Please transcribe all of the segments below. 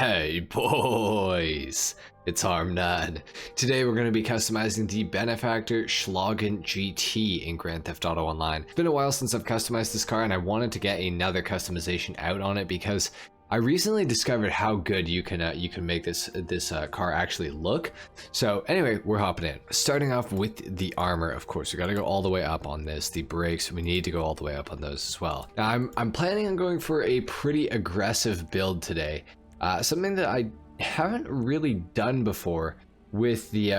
Hey boys, it's HarmNone. Today we're going to be customizing the Benefactor Schlagen GT in Grand Theft Auto Online. It's been a while since I've customized this car and I wanted to get another customization out on it because I recently discovered how good you can make this car actually look. So anyway, we're hopping in. Starting off with the armor, of course, we got to go all the way up on this. The brakes, we need to go all the way up on those as well. Now, I'm planning on going for a pretty aggressive build today. Something that I haven't really done before with the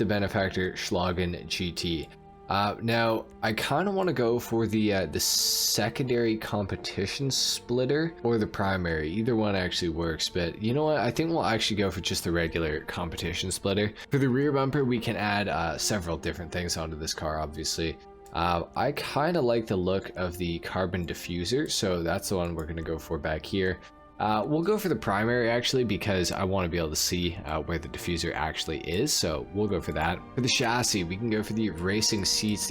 Benefactor Schlagen GT. Now I kind of want to go for the secondary competition splitter or the primary. Either one actually works, but you know what? I think we'll actually go for just the regular competition splitter. For the rear bumper, we can add several different things onto this car, obviously. I kind of like the look of the carbon diffuser, so that's the one we're going to go for back here. We'll go for the primary actually because I want to be able to see where the diffuser actually is, so we'll go for that. For the chassis, we can go for the racing seats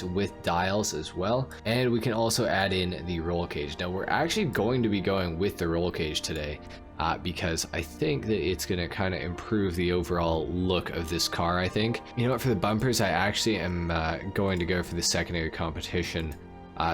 with dials as well, and we can also add in the roll cage. Now we're actually going to be going with the roll cage today because I think that it's going to kind of improve the overall look of this car. I think, you know what, for the bumpers I actually am going to go for the secondary competition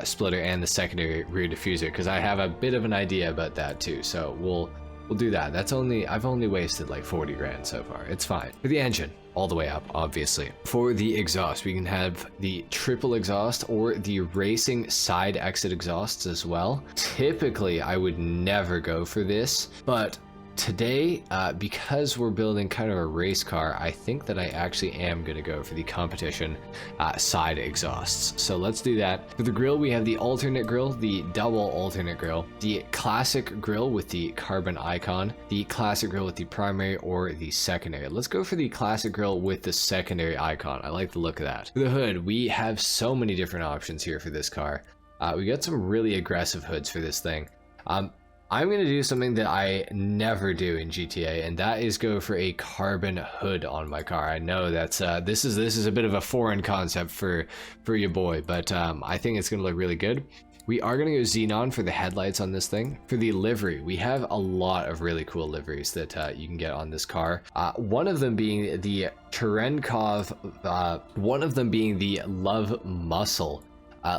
splitter and the secondary rear diffuser because I have a bit of an idea about that too, so we'll do that. I've only wasted like 40 grand so far. It's fine. For the engine, all the way up, obviously. For the exhaust, we can have the triple exhaust or the racing side exit exhausts as well. Typically I would never go for this, but today, because we're building kind of a race car, I think that I actually am going to go for the competition side exhausts. So let's do that. For the grille, we have the alternate grille, the double alternate grille, the classic grille with the carbon icon, the classic grille with the primary or the secondary. Let's go for the classic grille with the secondary icon. I like the look of that. For the hood, we have so many different options here for this car. We got some really aggressive hoods for this thing. I'm going to do something that I never do in GTA, and that is go for a carbon hood on my car. I know that's this is a bit of a foreign concept for your boy, but I think it's going to look really good. We are going to go xenon for the headlights on this thing. For the livery, we have a lot of really cool liveries that you can get on this car. One of them being the Cherenkov, one of them being the Love Muscle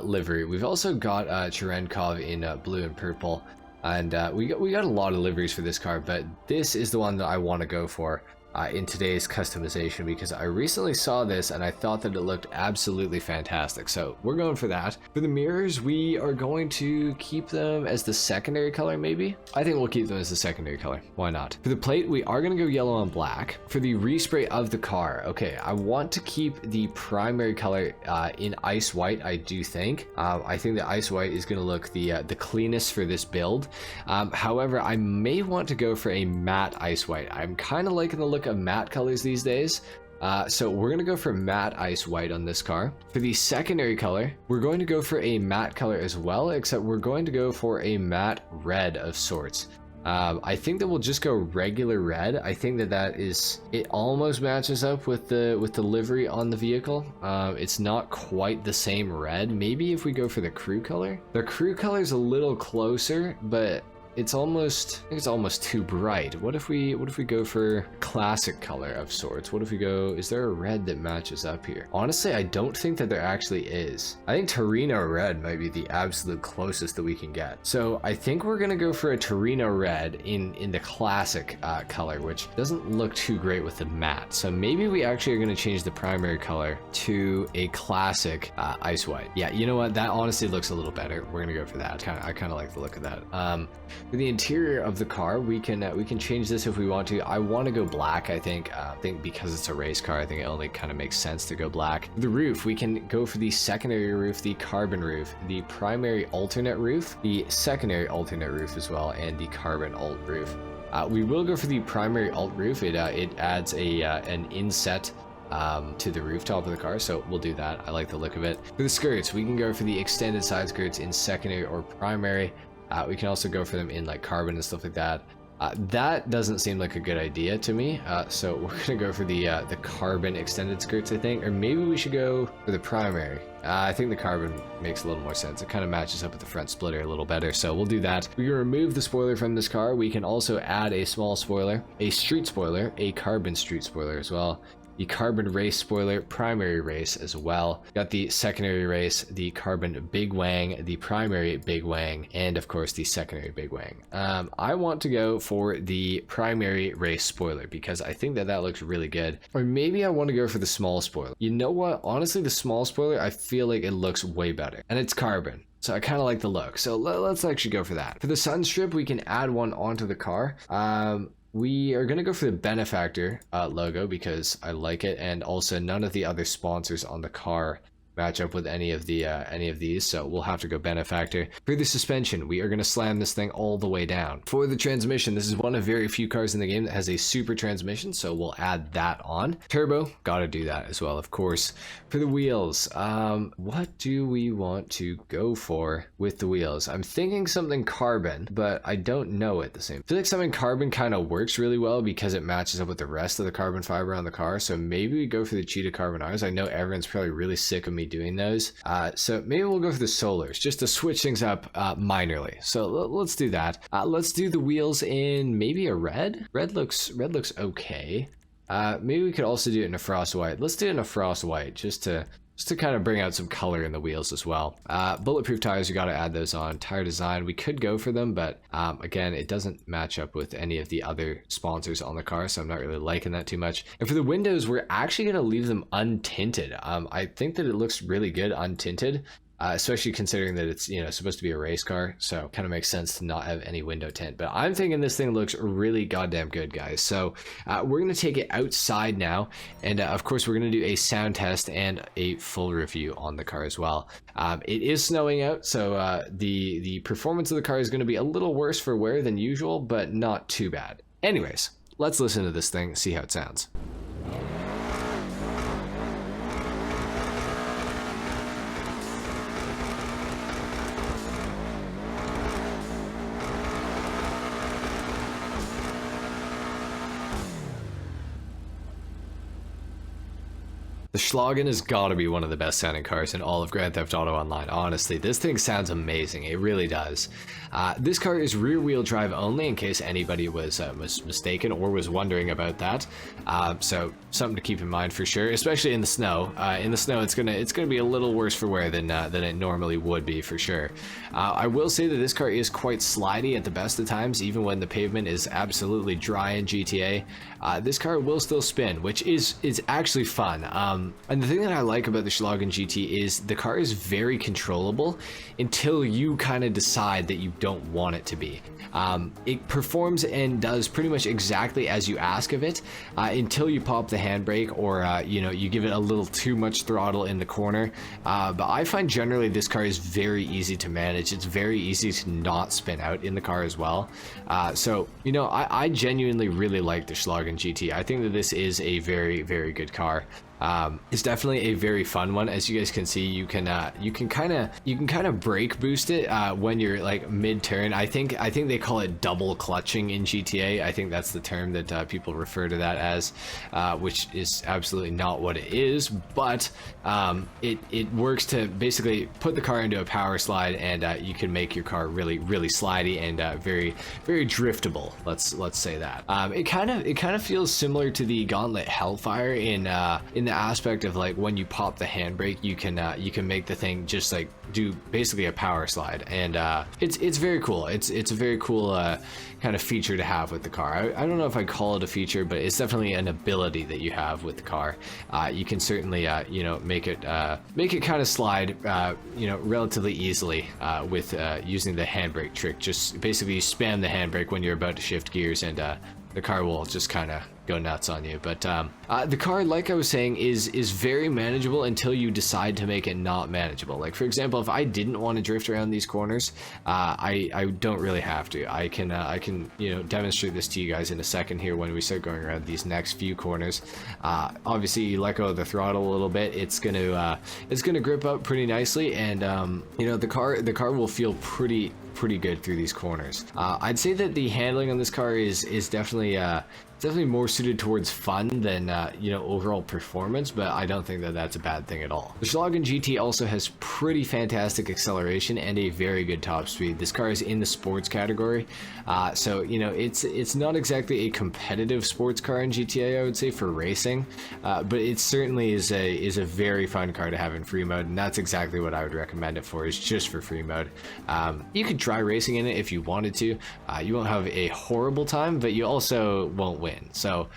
livery. We've also got Cherenkov in blue and purple. And we got a lot of liveries for this car, but this is the one that I want to go for in today's customization because I recently saw this and I thought that it looked absolutely fantastic. So we're going for that. For the mirrors, we are going to keep them as the secondary color, maybe? I think we'll keep them as the secondary color. Why not? For the plate, we are going to go yellow and black. For the respray of the car, okay, I want to keep the primary color in ice white, I do think. I think the ice white is going to look the cleanest for this build. However, I may want to go for a matte ice white. I'm kind of liking the look of matte colors these days, so we're going to go for matte ice white on this car. For the secondary color, we're going to go for a matte color as well, except we're going to go for a matte red of sorts. I think that we'll just go regular red. I think that it almost matches up with the livery on the vehicle. It's not quite the same red. Maybe if we go for the crew color. The crew color is a little closer, but it's almost too bright. What if we go for classic color of sorts? What if we go, is there a red that matches up here? Honestly, I don't think that there actually is. I think Torino red might be the absolute closest that we can get. So I think we're gonna go for a Torino red in the classic color, which doesn't look too great with the matte. So maybe we actually are gonna change the primary color to a classic ice white. Yeah, you know what? That honestly looks a little better. We're gonna go for that. I kind of like the look of that. For the interior of the car, we can change this if we want to. I want to go black. I think because it's a race car, I think it only kind of makes sense to go black. The roof, we can go for the secondary roof, the carbon roof, the primary alternate roof, the secondary alternate roof as well, and the carbon alt roof. We will go for the primary alt roof. It adds an inset to the rooftop of the car, so we'll do that. I like the look of it. For the skirts, we can go for the extended side skirts in secondary or primary. We can also go for them in like carbon and stuff like that. That doesn't seem like a good idea to me, so we're gonna go for the carbon extended skirts, I think, or maybe we should go for the primary. I think the carbon makes a little more sense. It kind of matches up with the front splitter a little better, so we'll do that. We can remove the spoiler from this car. We can also add a small spoiler, a street spoiler, a carbon street spoiler as well. The carbon race spoiler, primary race as well. Got the secondary race, the carbon big wang, the primary big wang, and of course the secondary big wang. I want to go for the primary race spoiler because I think that looks really good. Or maybe I want to go for the small spoiler. You know what? Honestly, the small spoiler, I feel like it looks way better. And it's carbon. So I kind of like the look. So let's actually go for that. For the sun strip, we can add one onto the car. We are going to go for the Benefactor logo because I like it, and also none of the other sponsors on the car match up with any of these, so we'll have to go Benefactor. For the suspension, we are going to slam this thing all the way down. For the transmission, this is one of very few cars in the game that has a super transmission, so we'll add that on. Turbo, gotta do that as well, of course. For the wheels, what do we want to go for with the wheels? I'm thinking something carbon, but I don't know at the same. I feel like something carbon kind of works really well because it matches up with the rest of the carbon fiber on the car, so maybe we go for the Cheetah Carbon R's. I know everyone's probably really sick of me doing those, so maybe we'll go for the solars just to switch things up minorly. So let's do that. Let's do the wheels in maybe a red. Red looks okay. Maybe we could also do it in a frost white. Let's do it in a frost white just to kind of bring out some color in the wheels as well. Bulletproof tires, we got to add those on. Tire design, we could go for them, but again, it doesn't match up with any of the other sponsors on the car, so I'm not really liking that too much. And for the windows, we're actually going to leave them untinted. I think that it looks really good untinted. Especially considering that it's, you know, supposed to be a race car, so kind of makes sense to not have any window tint. But I'm thinking this thing looks really goddamn good, guys. So we're going to take it outside now, and of course we're going to do a sound test and a full review on the car as well. It is snowing out, so the performance of the car is going to be a little worse for wear than usual, but not too bad. Anyways, let's listen to this thing, see how it sounds. The Schlagen has got to be one of the best sounding cars in all of Grand Theft Auto Online. Honestly, this thing sounds amazing. It really does. This car is rear wheel drive only, in case anybody was mistaken or was wondering about that. So something to keep in mind for sure, especially in the snow. In the snow, it's gonna be a little worse for wear than it normally would be for sure. I will say that this car is quite slidey at the best of times, even when the pavement is absolutely dry in GTA. This car will still spin, which is actually fun. And the thing that I like about the Schlagen GT is the car is very controllable until you kind of decide that you don't want it to be. It performs and does pretty much exactly as you ask of it until you pop the handbrake or you know, you give it a little too much throttle in the corner. But I find generally this car is very easy to manage. It's very easy to not spin out in the car as well. So you know, I genuinely really like the Schlagen GT. I think that this is a very, very good car. It's definitely a very fun one. As you guys can see, you can kind of brake boost it when you're like mid-turn. I think they call it double clutching in GTA. I think that's the term that people refer to that as, which is absolutely not what it is, but it works to basically put the car into a power slide, and you can make your car really, really slidey and very, very driftable. Let's say that. It kind of feels similar to the Gauntlet Hellfire in the aspect of like when you pop the handbrake, you can make the thing just like do basically a power slide, and it's very cool. It's a very cool kind of feature to have with the car. I don't know if I call it a feature, but it's definitely an ability that you have with the car. You can certainly you know, make it kind of slide you know, relatively easily with using the handbrake trick. Just basically spam the handbrake when you're about to shift gears, and the car will just kind of go nuts on you. But the car, like I was saying, is very manageable until you decide to make it not manageable. Like, for example, if I didn't want to drift around these corners, I don't really have to. I can you know, demonstrate this to you guys in a second here when we start going around these next few corners. Obviously, you let go of the throttle a little bit, it's gonna grip up pretty nicely, and you know, the car will feel pretty good through these corners. I'd say that the handling on this car is definitely more suited towards fun than you know, overall performance, but I don't think that that's a bad thing at all. The Schlagen GT also has pretty fantastic acceleration and a very good top speed. This car is in the sports category, so you know, it's not exactly a competitive sports car in GTA, I would say, for racing, but it certainly is a very fun car to have in free mode, and that's exactly what I would recommend it for, is just for free mode. You could try racing in it if you wanted to. You won't have a horrible time, but you also won't win. So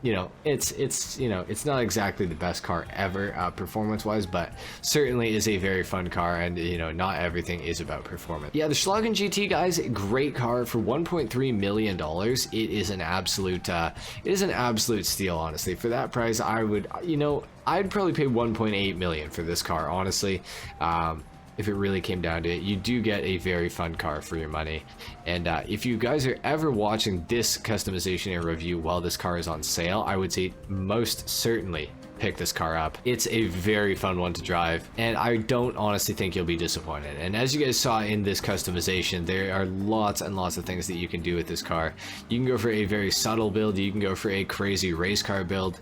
you know, it's you know, it's not exactly the best car ever performance wise, but certainly is a very fun car, and you know, not everything is about performance. Yeah, the Schlagen GT, guys, great car for $1.3 million. It is an absolute steal, honestly. For that price, I would, you know, I'd probably pay 1.8 million for this car, honestly. If it really came down to it, you do get a very fun car for your money. And if you guys are ever watching this customization and review while this car is on sale, I would say most certainly pick this car up. It's a very fun one to drive, and I don't honestly think you'll be disappointed. And as you guys saw in this customization, there are lots and lots of things that you can do with this car. You can go for a very subtle build, you can go for a crazy race car build.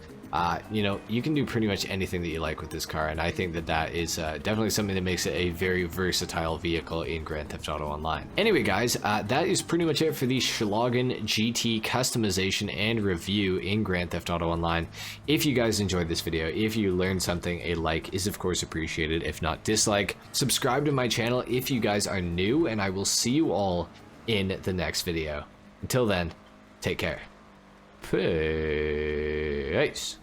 You know, you can do pretty much anything that you like with this car, and I think that that is definitely something that makes it a very versatile vehicle in Grand Theft Auto Online. Anyway, guys, that is pretty much it for the Schlagen GT customization and review in Grand Theft Auto Online. If you guys enjoyed this video, if you learned something, a like is of course appreciated. If not, dislike. Subscribe to my channel if you guys are new, and I will see you all in the next video. Until then, take care. Peace.